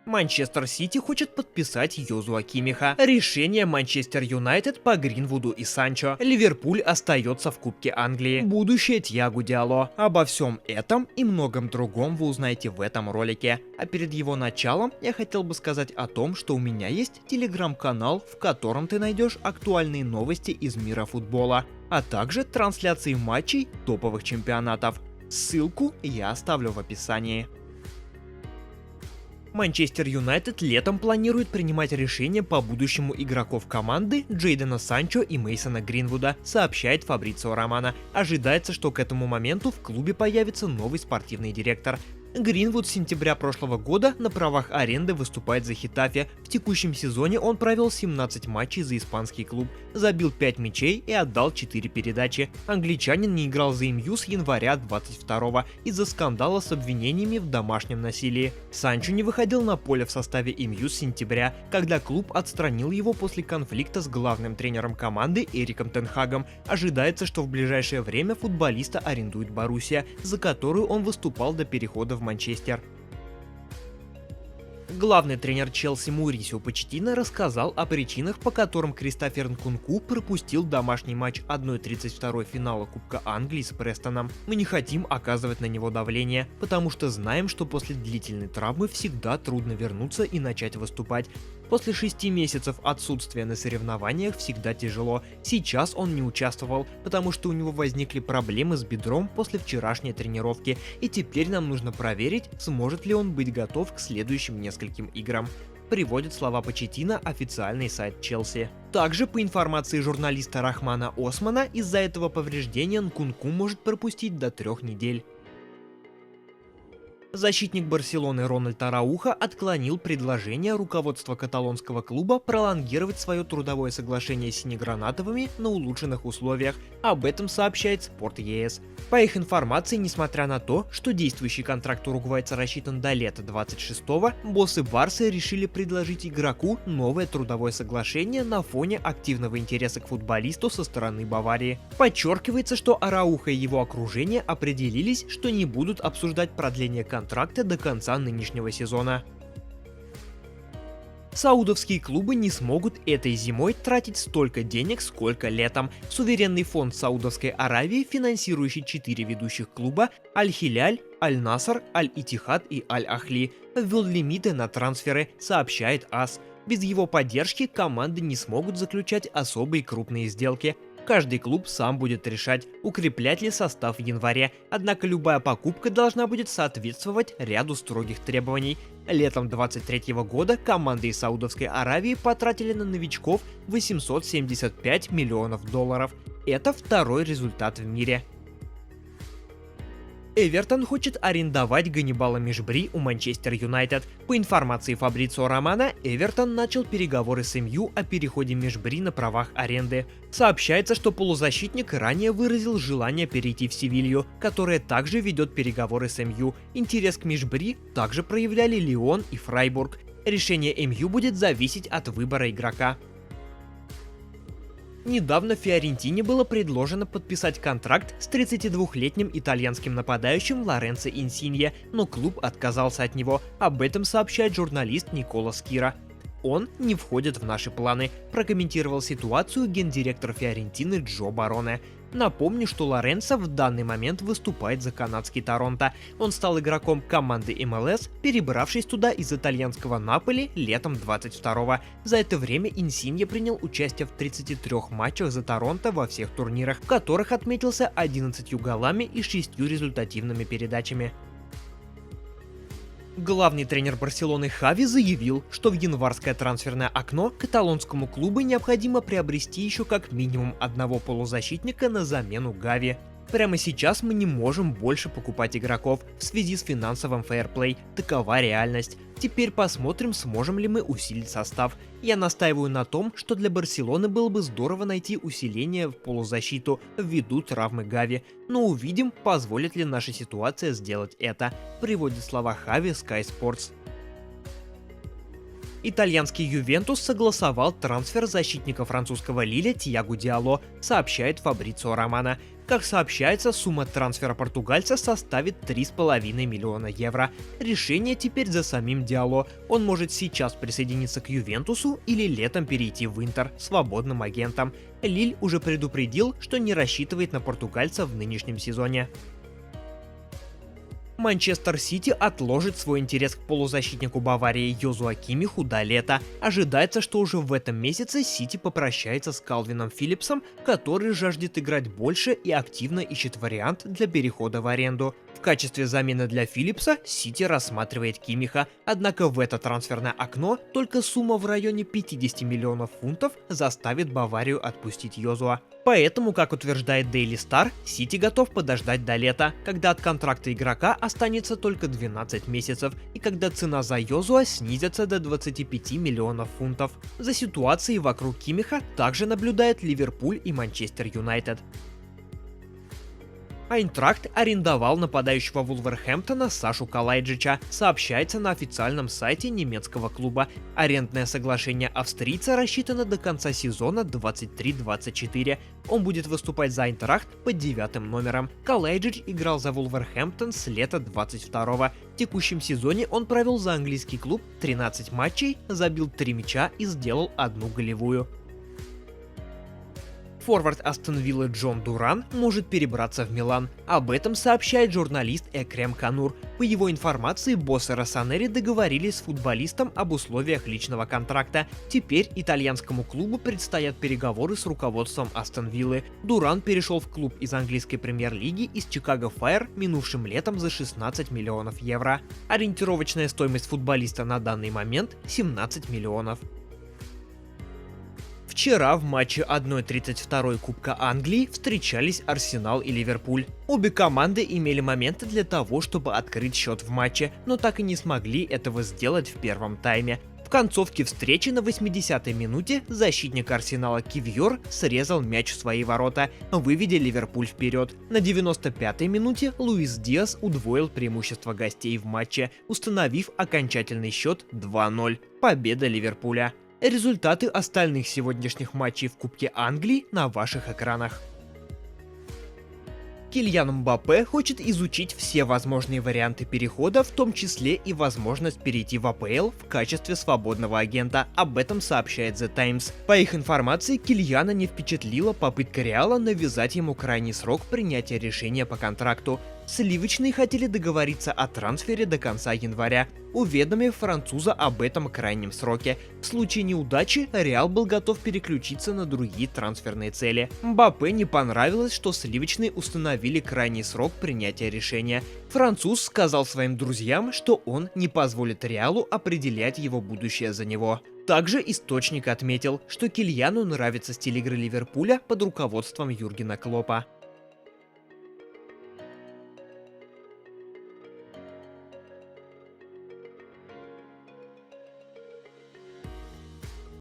Манчестер Сити хочет подписать Йозуа Кимиха. Решение Манчестер Юнайтед по Гринвуду и Санчо. Ливерпуль остается в Кубке Англии. Будущее Тиагу Диало. Обо всем этом и многом другом вы узнаете в этом ролике. А перед его началом я хотел бы сказать о том, что у меня есть телеграм-канал, в котором ты найдешь актуальные новости из мира футбола, а также трансляции матчей топовых чемпионатов. Ссылку я оставлю в описании. Манчестер Юнайтед летом планирует принимать решения по будущему игроков команды Джейдена Санчо и Мейсона Гринвуда, сообщает Фабрицио Романо. Ожидается, что к этому моменту в клубе появится новый спортивный директор. Гринвуд с сентября прошлого года на правах аренды выступает за Хетафе. В текущем сезоне он провел 17 матчей за испанский клуб, забил 5 мячей и отдал 4 передачи. Англичанин не играл за МЮ с января 22-го из-за скандала с обвинениями в домашнем насилии. Санчо не выходил на поле в составе МЮ с сентября, когда клуб отстранил его после конфликта с главным тренером команды Эриком тен Хагом. Ожидается, что в ближайшее время футболиста арендует Боруссия, за которую он выступал до перехода в Манчестер. Главный тренер Челси Маурисио Почеттино рассказал о причинах, по которым Кристофер Нкунку пропустил домашний матч 1/32 финала Кубка Англии с Престоном. Мы не хотим оказывать на него давление, потому что знаем, что после длительной травмы всегда трудно вернуться и начать выступать. После 6 месяцев отсутствия на соревнованиях всегда тяжело. Сейчас он не участвовал, потому что у него возникли проблемы с бедром после вчерашней тренировки, и теперь нам нужно проверить, сможет ли он быть готов к следующим нескольким играм. Приводит слова Почеттино официальный сайт Челси. Также, по информации журналиста Рахмана Османа, из-за этого повреждения Нкунку может пропустить до 3 недель. Защитник Барселоны Рональд Арауха отклонил предложение руководства каталонского клуба пролонгировать свое трудовое соглашение с синегранатовыми на улучшенных условиях. Об этом сообщает Sport.es. По их информации, несмотря на то, что действующий контракт уругвайца рассчитан до лета 26-го, боссы Барсы решили предложить игроку новое трудовое соглашение на фоне активного интереса к футболисту со стороны Баварии. Подчеркивается, что Арауха и его окружение определились, что не будут обсуждать продление контракта до конца нынешнего сезона. Саудовские клубы не смогут этой зимой тратить столько денег, сколько летом. Суверенный фонд Саудовской Аравии, финансирующий 4 ведущих клуба Аль-Хиляль, Аль-Наср, Аль-Итихад и Аль-Ахли, ввел лимиты на трансферы, сообщает АС. Без его поддержки команды не смогут заключать особые крупные сделки. Каждый клуб сам будет решать, укреплять ли состав в январе, однако любая покупка должна будет соответствовать ряду строгих требований. Летом 2023 года команды из Саудовской Аравии потратили на новичков 875 миллионов долларов. Это второй результат в мире. Эвертон хочет арендовать Ганнибала Мешбри у Манчестер Юнайтед. По информации Фабрицио Романо, Эвертон начал переговоры с МЮ о переходе Мешбри на правах аренды. Сообщается, что полузащитник ранее выразил желание перейти в Севилью, которая также ведет переговоры с МЮ. Интерес к Мешбри также проявляли Лион и Фрайбург. Решение МЮ будет зависеть от выбора игрока. Недавно Фиорентине было предложено подписать контракт с 32-летним итальянским нападающим Лоренцо Инсинье, но клуб отказался от него. Об этом сообщает журналист Никола Скира. «Он не входит в наши планы», прокомментировал ситуацию гендиректор Фиорентины Джо Бароне. Напомню, что Лоренцо в данный момент выступает за канадский Торонто. Он стал игроком команды МЛС, перебравшись туда из итальянского Наполи летом 22-го. За это время Инсинье принял участие в 33 матчах за Торонто во всех турнирах, в которых отметился 11 голами и 6 результативными передачами. Главный тренер Барселоны Хави заявил, что в январское трансферное окно каталонскому клубу необходимо приобрести еще как минимум одного полузащитника на замену Гави. Прямо сейчас мы не можем больше покупать игроков в связи с финансовым фейерплей. Такова реальность. Теперь посмотрим, сможем ли мы усилить состав. Я настаиваю на том, что для Барселоны было бы здорово найти усиление в полузащиту ввиду травмы Гави. Но увидим, позволит ли наша ситуация сделать это. Приводит слова Хави Sky Sports. Итальянский Ювентус согласовал трансфер защитника французского Лиля Тиагу Диало, сообщает Фабрицио Романо. Как сообщается, сумма трансфера португальца составит 3,5 миллиона евро. Решение теперь за самим Диало. Он может сейчас присоединиться к Ювентусу или летом перейти в Интер свободным агентом. Лиль уже предупредил, что не рассчитывает на португальца в нынешнем сезоне. Манчестер Сити отложит свой интерес к полузащитнику Баварии Йозуа Киммиху до лета. Ожидается, что уже в этом месяце Сити попрощается с Калвином Филлипсом, который жаждет играть больше и активно ищет вариант для перехода в аренду. В качестве замены для Филлипса Сити рассматривает Киммиха, однако в это трансферное окно только сумма в районе 50 миллионов фунтов заставит Баварию отпустить Йозуа. Поэтому, как утверждает Daily Star, Сити готов подождать до лета, когда от контракта игрока останется только 12 месяцев и когда цена за Йозуа снизится до 25 миллионов фунтов. За ситуацией вокруг Киммиха также наблюдает Ливерпуль и Манчестер Юнайтед. Айнтрахт арендовал нападающего Вулверхэмптона Сашу Калайджича, сообщается на официальном сайте немецкого клуба. Арендное соглашение австрийца рассчитано до конца сезона 23-24. Он будет выступать за Айнтрахт под 9 номером. Калайджич играл за Вулверхэмптон с лета 22-го. В текущем сезоне он провел за английский клуб 13 матчей, забил 3 мяча и сделал 1 голевую. Форвард Астон Виллы Джон Дуран может перебраться в Милан. Об этом сообщает журналист Экрем Канур. По его информации, боссы Россонери договорились с футболистом об условиях личного контракта. Теперь итальянскому клубу предстоят переговоры с руководством Астон Виллы. Дуран перешел в клуб из английской премьер-лиги из Чикаго Файр минувшим летом за 16 миллионов евро. Ориентировочная стоимость футболиста на данный момент 17 миллионов. Вчера в матче 1/32 Кубка Англии встречались Арсенал и Ливерпуль. Обе команды имели моменты для того, чтобы открыть счет в матче, но так и не смогли этого сделать в первом тайме. В концовке встречи на 80-й минуте защитник Арсенала Кивьор срезал мяч в свои ворота, выведя Ливерпуль вперед. На 95-й минуте Луис Диас удвоил преимущество гостей в матче, установив окончательный счет 2-0. Победа Ливерпуля. Результаты остальных сегодняшних матчей в Кубке Англии на ваших экранах. Кильян Мбаппе хочет изучить все возможные варианты перехода, в том числе и возможность перейти в АПЛ в качестве свободного агента. Об этом сообщает The Times. По их информации, Кильяна не впечатлила попытка Реала навязать ему крайний срок принятия решения по контракту. Сливочные хотели договориться о трансфере до конца января, уведомив француза об этом крайнем сроке. В случае неудачи Реал был готов переключиться на другие трансферные цели. Мбаппе не понравилось, что сливочные установили крайний срок принятия решения. Француз сказал своим друзьям, что он не позволит Реалу определять его будущее за него. Также источник отметил, что Кильяну нравится стиль игры Ливерпуля под руководством Юргена Клоппа.